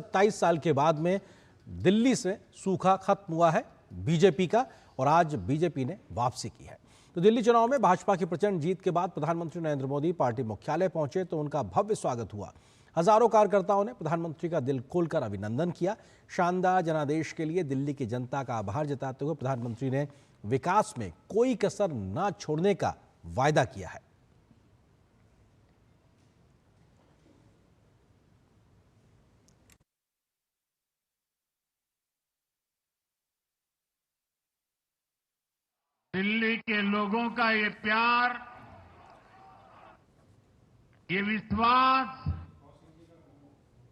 27 साल के बाद में दिल्ली से सूखा खत्म हुआ है बीजेपी का और आज बीजेपी ने वापसी की है। तो दिल्ली चुनाव में भाजपा की प्रचंड जीत के बाद प्रधानमंत्री नरेंद्र मोदी पार्टी मुख्यालय पहुंचे तो उनका भव्य स्वागत हुआ। हजारों कार्यकर्ताओं ने प्रधानमंत्री का दिल खोलकर अभिनंदन किया। शानदार जनादेश के लिए दिल्ली की जनता का आभार जताते हुए प्रधानमंत्री ने विकास में कोई कसर न छोड़ने का वायदा किया है। दिल्ली के लोगों का ये प्यार, ये विश्वास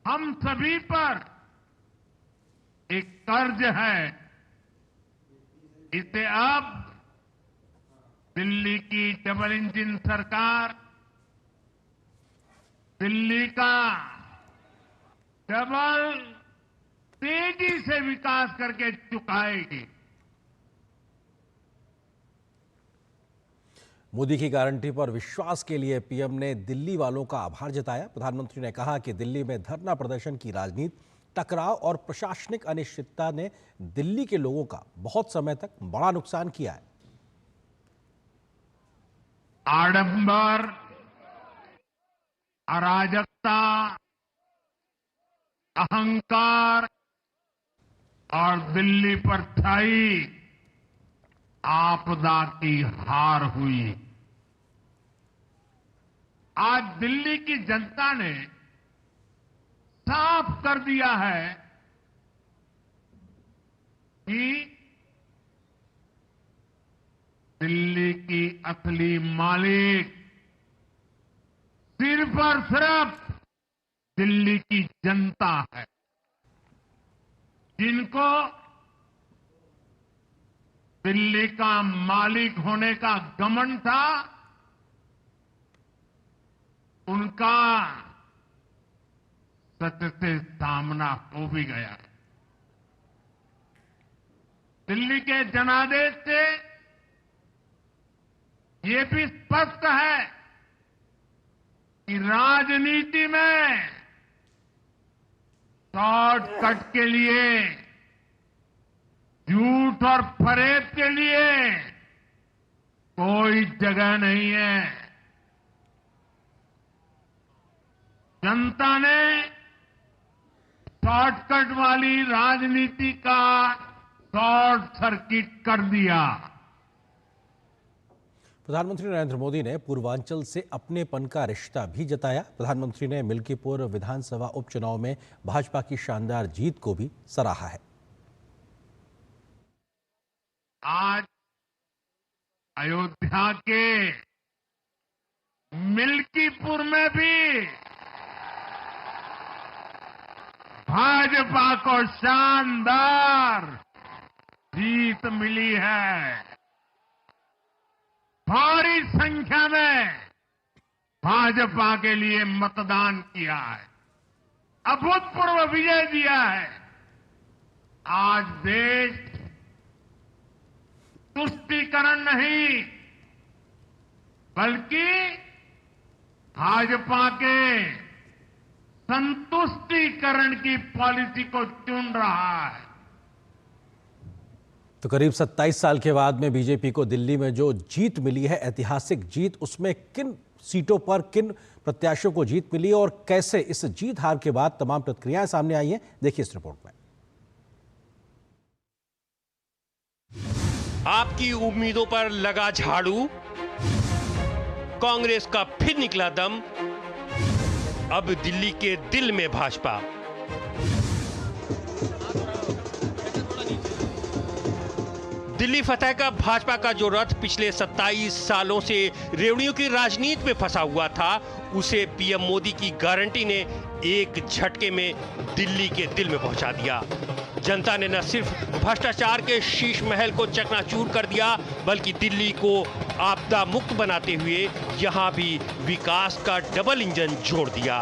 हम सभी पर एक कर्ज है। इसे अब दिल्ली की डबल इंजन सरकार दिल्ली का डबल तेजी से विकास करके चुकाएगी। मोदी की गारंटी पर विश्वास के लिए पीएम ने दिल्ली वालों का आभार जताया। प्रधानमंत्री ने कहा कि दिल्ली में धरना प्रदर्शन की राजनीति, टकराव और प्रशासनिक अनिश्चितता ने दिल्ली के लोगों का बहुत समय तक बड़ा नुकसान किया है। आडंबर, अराजकता, अहंकार और दिल्ली पर छाई आपदा की हार हुई। आज दिल्ली की जनता ने साफ कर दिया है कि दिल्ली की असली मालिक सिर्फ और सिर्फ दिल्ली की जनता है। जिनको दिल्ली का मालिक होने का घमंड था, उनका सच से सामना हो भी गया। दिल्ली के जनादेश से ये भी स्पष्ट है कि राजनीति में शॉर्टकट के लिए, झूठ और फरेब के लिए कोई जगह नहीं है। जनता ने शॉर्टकट वाली राजनीति का शॉर्ट सर्किट कर दिया। प्रधानमंत्री नरेंद्र मोदी ने पूर्वांचल से अपनेपन का रिश्ता भी जताया। प्रधानमंत्री ने मिल्कीपुर विधानसभा उपचुनाव में भाजपा की शानदार जीत को भी सराहा है। आज अयोध्या के मिल्कीपुर में भी भाजपा को शानदार जीत मिली है। भारी संख्या में भाजपा के लिए मतदान किया है, अभूतपूर्व विजय दिया है। आज देश तुष्टीकरण नहीं बल्कि भाजपा के संतुष्टीकरण की पॉलिसी को चुन रहा है। तो करीब 27 साल के बाद में बीजेपी को दिल्ली में जो जीत मिली है, ऐतिहासिक जीत, उसमें किन सीटों पर किन प्रत्याशियों को जीत मिली और कैसे इस जीत हार के बाद तमाम प्रतिक्रियाएं सामने आई हैं, देखिए इस रिपोर्ट में। आपकी उम्मीदों पर लगा झाड़ू, कांग्रेस का फिर निकला दम, अब दिल्ली के दिल में भाजपा। दिल्ली फतह का भाजपा का जो रथ पिछले 27 सालों से रेवड़ियों की राजनीति में फंसा हुआ था, उसे पीएम मोदी की गारंटी ने एक झटके में दिल्ली के दिल में पहुंचा दिया। जनता ने न सिर्फ भ्रष्टाचार के शीश महल को चकनाचूर कर दिया, बल्कि दिल्ली को आपदा मुक्त बनाते हुए यहां भी विकास का डबल इंजन जोड़ दिया।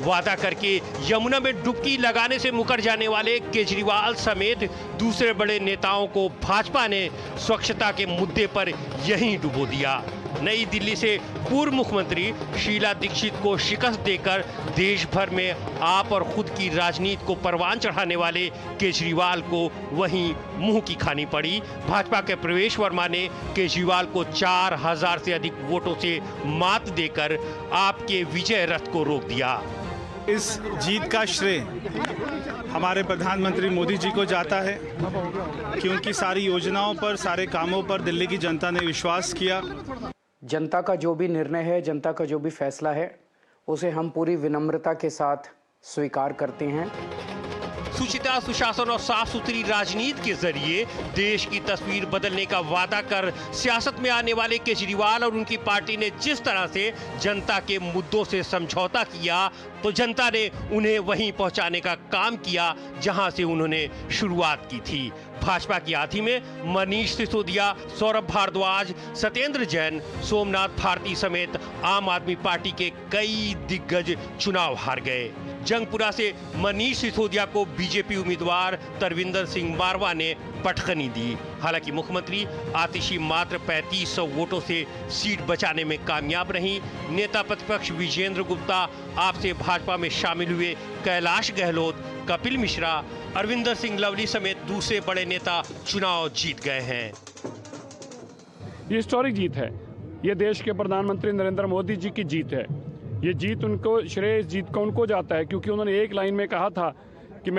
वादा करके यमुना में डुबकी लगाने से मुकर जाने वाले केजरीवाल समेत दूसरे बड़े नेताओं को भाजपा ने स्वच्छता के मुद्दे पर यहीं डुबो दिया। नई दिल्ली से पूर्व मुख्यमंत्री शीला दीक्षित को शिकस्त देकर देश भर में आप और खुद की राजनीति को परवान चढ़ाने वाले केजरीवाल को वहीं मुंह की खानी पड़ी। भाजपा के प्रवेश वर्मा ने केजरीवाल को 4000 से अधिक वोटों से मात देकर आपके विजय रथ को रोक दिया। इस जीत का श्रेय हमारे प्रधानमंत्री मोदी जी को जाता है, क्योंकि सारी योजनाओं पर, सारे कामों पर दिल्ली की जनता ने विश्वास किया। जनता का जो भी निर्णय है, जनता का जो भी फैसला है, उसे हम पूरी विनम्रता के साथ स्वीकार करते हैं। सुचिता, सुशासन और साफ सुथरी राजनीति के जरिए देश की तस्वीर बदलने का वादा कर सियासत में आने वाले केजरीवाल और उनकी पार्टी ने जिस तरह से जनता के मुद्दों से समझौता किया, तो जनता ने उन्हें वहीं पहुंचाने का काम किया जहां से उन्होंने शुरुआत की थी। भाजपा की आधी में मनीष सिसोदिया, सौरभ भारद्वाज, सत्येंद्र जैन, सोमनाथ भारती समेत आम आदमी पार्टी के कई दिग्गज चुनाव हार गए। जंगपुरा से मनीष सिसोदिया को बीजेपी उम्मीदवार तरविंदर सिंह मारवा ने पटखनी दी। हालांकि मुख्यमंत्री आतिशी मात्र 3500 वोटों से सीट बचाने में कामयाब रहीं। नेता प्रतिपक्ष विजेंद्र गुप्ता, आपसे भाजपा में शामिल हुए कैलाश गहलोत, कपिल मिश्रा, अरविंदर सिंह लवली समेत दूसरे बड़े नेता चुनाव जीत गए हैं। ये हिस्टोरिक जीत है। ये देश के प्रधानमंत्री नरेंद्र मोदी जी की जीत है। ये जीत उनको, श्रेय इस जीत का उनको जाता है, क्योंकि उन्होंने एक लाइन में कहा था कि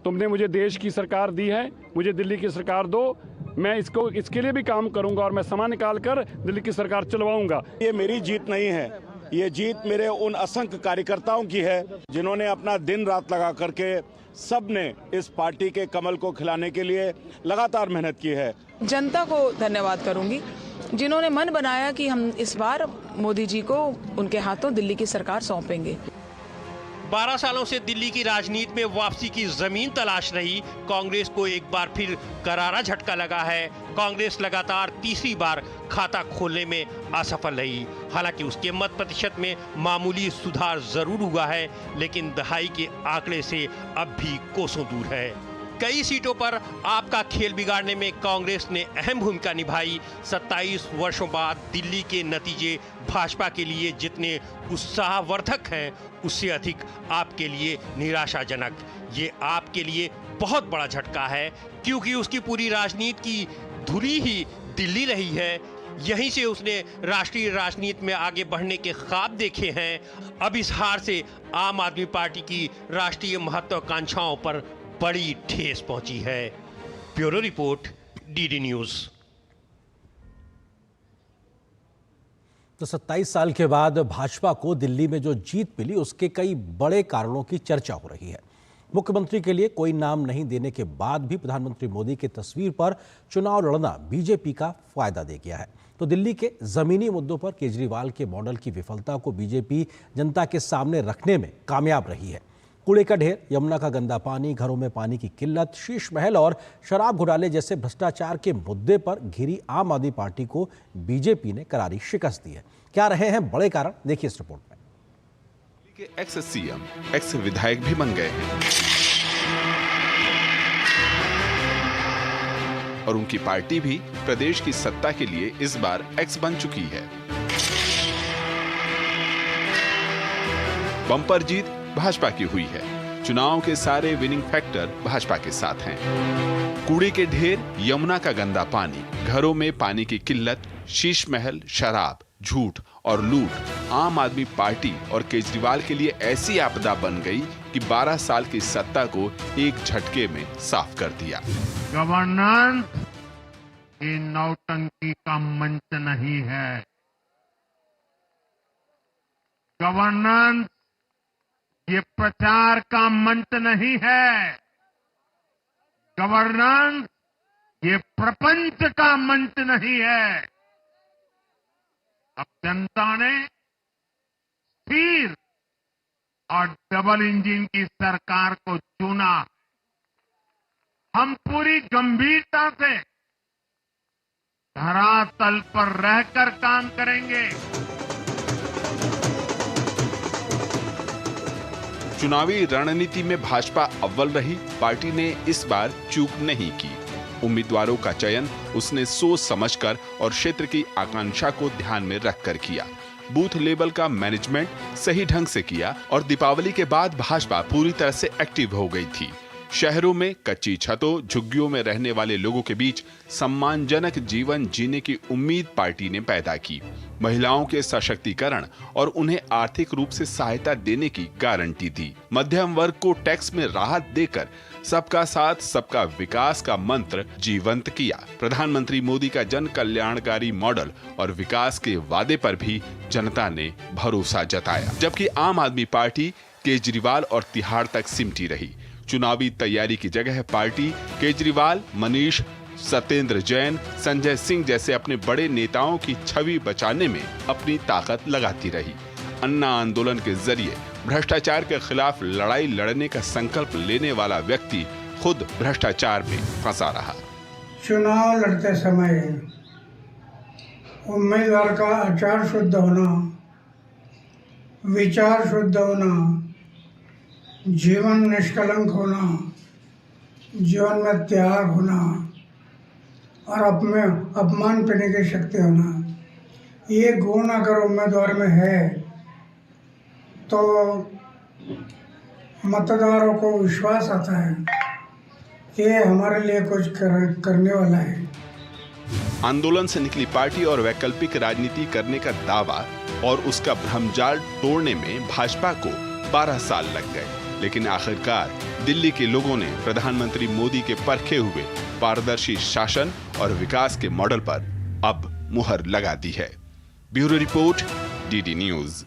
तुमने मुझे देश की सरकार दी है, मुझे दिल्ली की सरकार दो, मैं इसके लिए भी काम करूंगा और मैं समय निकाल कर दिल्ली की सरकार चलवाऊंगा। ये मेरी जीत नहीं है, ये जीत मेरे उन असंख्य कार्यकर्ताओं की है जिन्होंने अपना दिन रात लगा करके सब ने इस पार्टी के कमल को खिलाने के लिए लगातार मेहनत की है। जनता को धन्यवाद करूंगी जिन्होंने मन बनाया कि हम इस बार मोदी जी को उनके हाथों दिल्ली की सरकार सौंपेंगे। 12 सालों से दिल्ली की राजनीति में वापसी की जमीन तलाश रही कांग्रेस को एक बार फिर करारा झटका लगा है। कांग्रेस लगातार तीसरी बार खाता खोलने में असफल रही। हालांकि उसके मत प्रतिशत में मामूली सुधार जरूर हुआ है, लेकिन दहाई के आंकड़े से अब भी कोसों दूर है। कई सीटों पर आपका खेल बिगाड़ने में कांग्रेस ने अहम भूमिका निभाई। 27 वर्षों बाद दिल्ली के नतीजे भाजपा के लिए जितने उत्साहवर्धक हैं, उससे अधिक आपके लिए निराशाजनक। ये आपके लिए बहुत बड़ा झटका है, क्योंकि उसकी पूरी राजनीति की धुरी ही दिल्ली रही है। यहीं से उसने राष्ट्रीय राजनीति में आगे बढ़ने के ख्वाब देखे हैं। अब इस हार से आम आदमी पार्टी की राष्ट्रीय महत्वाकांक्षाओं पर बड़ी ठेस पहुंची है। Bureau report, DD news. तो 27 साल के बाद भाजपा को दिल्ली में जो जीत मिली, उसके कई बड़े कारणों की चर्चा हो रही है। मुख्यमंत्री के लिए कोई नाम नहीं देने के बाद भी प्रधानमंत्री मोदी की तस्वीर पर चुनाव लड़ना बीजेपी का फायदा दे गया है। तो दिल्ली के जमीनी मुद्दों पर केजरीवाल के मॉडल की विफलता को बीजेपी जनता के सामने रखने में कामयाब रही है। कूड़े का ढेर, यमुना का गंदा पानी, घरों में पानी की किल्लत, शीश महल और शराब घोटाले जैसे भ्रष्टाचार के मुद्दे पर घिरी आम आदमी पार्टी को बीजेपी ने करारी शिकस्त दी है। क्या रहे हैं बड़े कारण, देखिए इस रिपोर्ट में। के एक्स सीएम, एक्स विधायक भी बन गए हैं और उनकी पार्टी भी प्रदेश की सत्ता के लिए इस बार एक्स बन चुकी है। बम्पर जीत भाजपा की हुई है। चुनाव के सारे विनिंग फैक्टर भाजपा के साथ हैं। कूड़े के ढेर, यमुना का गंदा पानी, घरों में पानी की किल्लत, शीश महल, शराब, झूठ और लूट आम आदमी पार्टी और केजरीवाल के लिए ऐसी आपदा बन गई कि 12 साल की सत्ता को एक झटके में साफ कर दिया। गवर्नेंस ये नौटंकी का मंच नहीं है। गवर्नेंस ये प्रचार का मंच नहीं है। गवर्नेंस ये प्रपंच का मंच नहीं है। अब जनता ने स्थिर और डबल इंजन की सरकार को चुना। हम पूरी गंभीरता से धरातल पर रहकर काम करेंगे। चुनावी रणनीति में भाजपा अव्वल रही। पार्टी ने इस बार चूक नहीं की। उम्मीदवारों का चयन उसने सोच समझकर और क्षेत्र की आकांक्षा को ध्यान में रखकर किया। बूथ लेवल का मैनेजमेंट सही ढंग से किया और दीपावली के बाद भाजपा पूरी तरह से एक्टिव हो गई थी। शहरों में कच्ची छतों, झुग्गियों में रहने वाले लोगों के बीच सम्मानजनक जीवन जीने की उम्मीद पार्टी ने पैदा की। महिलाओं के सशक्तिकरण और उन्हें आर्थिक रूप से सहायता देने की गारंटी दी। मध्यम वर्ग को टैक्स में राहत देकर सबका साथ सबका विकास का मंत्र जीवंत किया। प्रधानमंत्री मोदी का जन कल्याणकारी मॉडल और विकास के वादे पर भी जनता ने भरोसा जताया, जबकि आम आदमी पार्टी केजरीवाल और तिहाड़ तक सिमटी रही। चुनावी तैयारी की जगह पार्टी केजरीवाल, मनीष, सत्येंद्र जैन, संजय सिंह जैसे अपने बड़े नेताओं की छवि बचाने में अपनी ताकत लगाती रही। अन्ना आंदोलन के जरिए भ्रष्टाचार के खिलाफ लड़ाई लड़ने का संकल्प लेने वाला व्यक्ति खुद भ्रष्टाचार में फंसा रहा। चुनाव लड़ते समय उम्मीदवार का आचार शुद्ध होना, विचार शुद्ध होना, जीवन निष्कलंक होना, जीवन में त्याग होना और अपमान करने की शक्ति होना, ये गुण अगर उम्मीदवार में है तो मतदारों को विश्वास आता है कि हमारे लिए कुछ करने वाला है। आंदोलन से निकली पार्टी और वैकल्पिक राजनीति करने का दावा और उसका भ्रमजाल तोड़ने में भाजपा को 12 साल लग गए, लेकिन आखिरकार दिल्ली के लोगों ने प्रधानमंत्री मोदी के परखे हुए पारदर्शी शासन और विकास के मॉडल पर अब मुहर लगा दी है। Bureau report, DD news.